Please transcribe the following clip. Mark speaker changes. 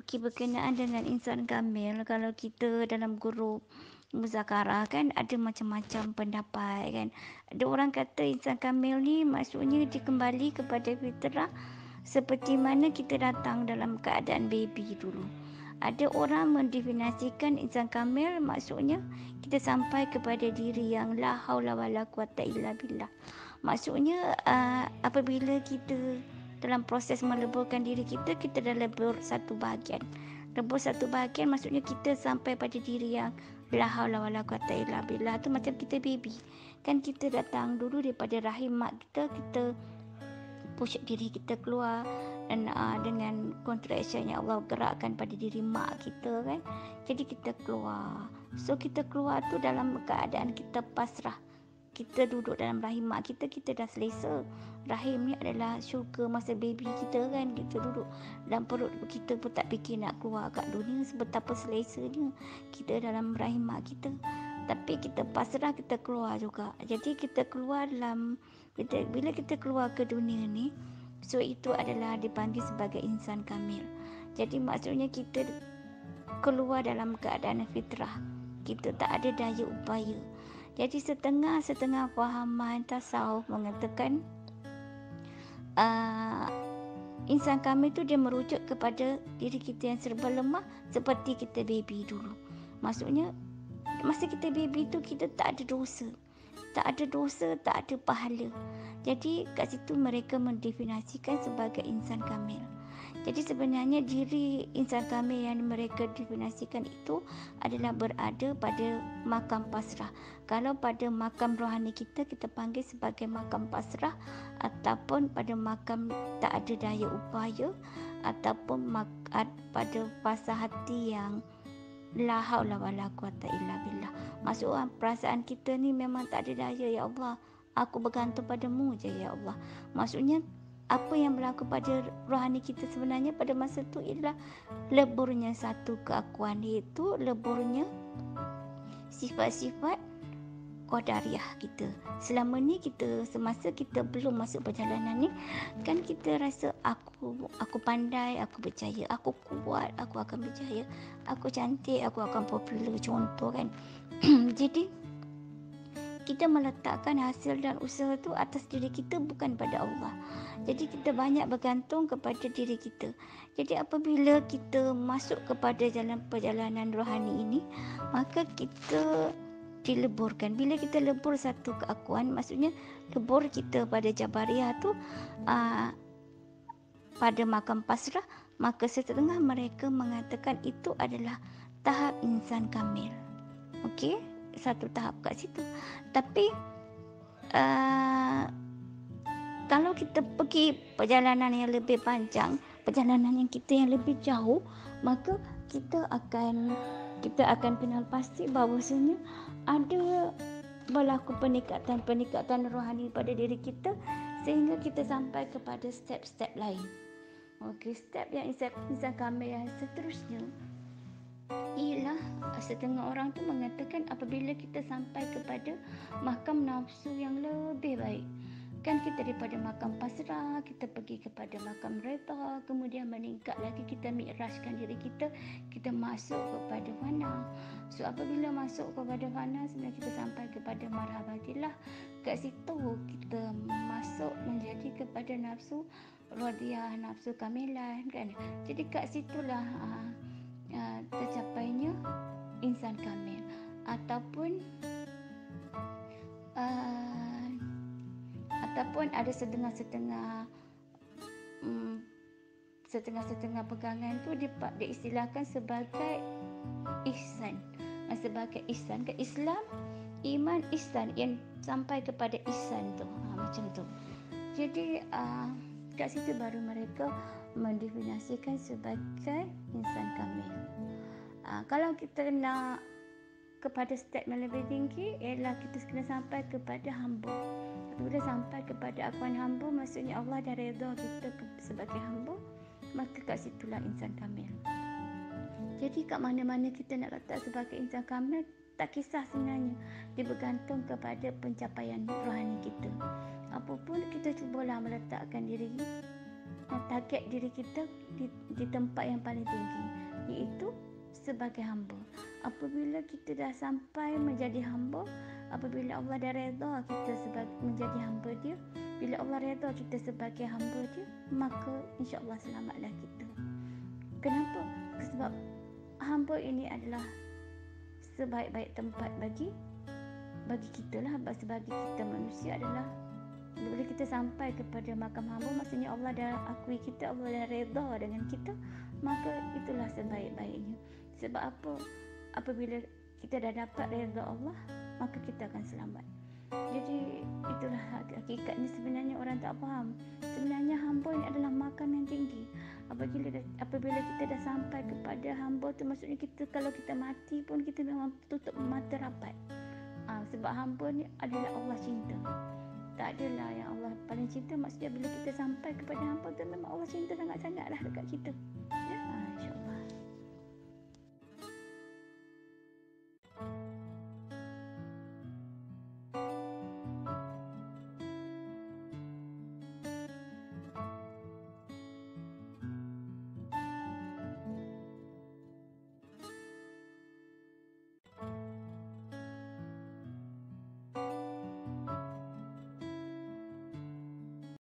Speaker 1: Okey, berkenaan dengan insan kamil, kalau kita dalam grup muzakarah kan ada macam-macam pendapat kan. Ada orang kata insan kamil ni maksudnya dia kembali kepada fitrah seperti mana kita datang dalam keadaan baby dulu. Ada orang mendefinisikan insan kamil maksudnya kita sampai kepada diri yang la haula wala quwata illa billah. Maksudnya apabila kita dalam proses meleburkan diri kita, kita dah lebur satu bahagian. Lebur satu bahagian maksudnya kita sampai pada diri yang la haula wala quwata illa billah. Tu macam kita baby. Kan kita datang dulu daripada rahim mak kita, kita push diri kita keluar dan dengan contraction yang Allah gerakkan pada diri mak kita kan. Jadi kita keluar. So kita keluar tu dalam keadaan kita pasrah. Kita duduk dalam rahim mak kita, kita dah selesa. Rahim ni adalah syurga masa baby kita kan. Kita duduk dalam perut kita pun tak fikir nak keluar kat dunia. Sebetapa selesanya kita dalam rahim mak kita. Tapi kita pasrah, kita keluar juga. Jadi kita keluar dalam, bila kita keluar ke dunia ni, so itu adalah dipanggil sebagai insan kamil. Jadi maksudnya kita keluar dalam keadaan fitrah. Kita tak ada daya upaya. Jadi setengah fahaman tasawuf mengatakan insan kamil tu dia merujuk kepada diri kita yang serba lemah seperti kita baby dulu. Maksudnya masa kita baby tu kita tak ada dosa. Tak ada pahala. Jadi kat situ mereka mendefinisikan sebagai insan kamil. Jadi sebenarnya diri insan kamil yang mereka definisikan itu adalah berada pada makam pasrah. Kalau pada makam rohani kita, kita panggil sebagai makam pasrah, ataupun pada makam tak ada daya upaya, ataupun pada fasa hati yang la haula wala quwata illa billah. Maksud perasaan kita ni memang tak ada daya, ya Allah. Aku bergantung padamu je, ya Allah. Maksudnya apa yang berlaku pada rohani kita sebenarnya pada masa tu ialah leburnya satu keakuan, iaitu leburnya sifat-sifat qadariyah kita. Selama ni kita, semasa kita belum masuk perjalanan ni, kan kita rasa aku pandai, aku berjaya, aku kuat, aku akan berjaya, aku cantik, aku akan popular, contoh kan. Jadi kita meletakkan hasil dan usaha tu atas diri kita, bukan pada Allah. Jadi kita banyak bergantung kepada diri kita. Jadi apabila kita masuk kepada jalan perjalanan rohani ini, maka kita dileburkan. Bila kita lebur satu keakuan, maksudnya lebur kita pada Jabariyah tu pada makam pasrah, maka setengah mereka mengatakan itu adalah tahap insan kamil. Okey, satu tahap kat situ. Tapi kalau kita pergi perjalanan yang lebih panjang, perjalanan yang kita yang lebih jauh, maka kita akan kenal pasti bahawasanya ada berlaku peningkatan rohani pada diri kita sehingga kita sampai kepada step-step lain. Okey, step yang insan kamil yang seterusnya ialah setengah orang tu mengatakan apabila kita sampai kepada makam nafsu yang lebih baik. Kan kita daripada makam pasrah, kita pergi kepada makam reda, kemudian meningkat lagi, kita mi'rajkan diri kita, kita masuk kepada fana. So apabila masuk kepada fana, sebenarnya kita sampai kepada marhabatillah. Kat situ kita masuk menjadi kepada nafsu radiyah, nafsu kamilan kan. Jadi kat situlah tercapainya insan kamil. Ataupun ada setengah pegangan tu diistilahkan sebagai ihsan. Sebagai ihsan ke Islam, iman, ihsan, yang sampai kepada ihsan tu, macam tu. Jadi kat situ baru mereka mendefinisikan sebagai insan kamil. Kalau kita nak kepada step yang lebih tinggi, ialah kita kena sampai kepada hamba. Bila sampai kepada akuan hamba, maksudnya Allah dah redha kita sebagai hamba, maka kat situlah insan kamil. Jadi kat mana-mana kita nak letak sebagai insan kamil, tak kisah sebenarnya. Dia bergantung kepada pencapaian rohani kita. Apapun kita cubalah meletakkan diri target diri kita di tempat yang paling tinggi, iaitu sebagai hamba. Apabila kita dah sampai menjadi hamba, apabila Allah dah redha kita menjadi hamba dia, bila Allah redha kita sebagai hamba dia, maka insya-Allah selamatlah kita. Kenapa? Sebab hamba ini adalah sebaik-baik tempat bagi kita lah, sebagai kita manusia adalah bila kita sampai kepada makam hamba, maksudnya Allah dah akui kita, Allah dah redha dengan kita, maka itulah sebaik-baiknya. Sebab apa? Apabila kita dah dapat redha Allah, maka kita akan selamat. Jadi itulah hakikatnya. Sebenarnya orang tak faham, sebenarnya hamba ini adalah makam yang tinggi. Apabila kita dah sampai kepada hamba tu, maksudnya kita kalau kita mati pun kita memang tutup mata rapat. Sebab hamba ni adalah Allah cinta. Tak adalah yang Allah paling cinta, maksudnya bila kita sampai kepada hamba tu memang Allah cinta sangat-sangat lah dekat kita.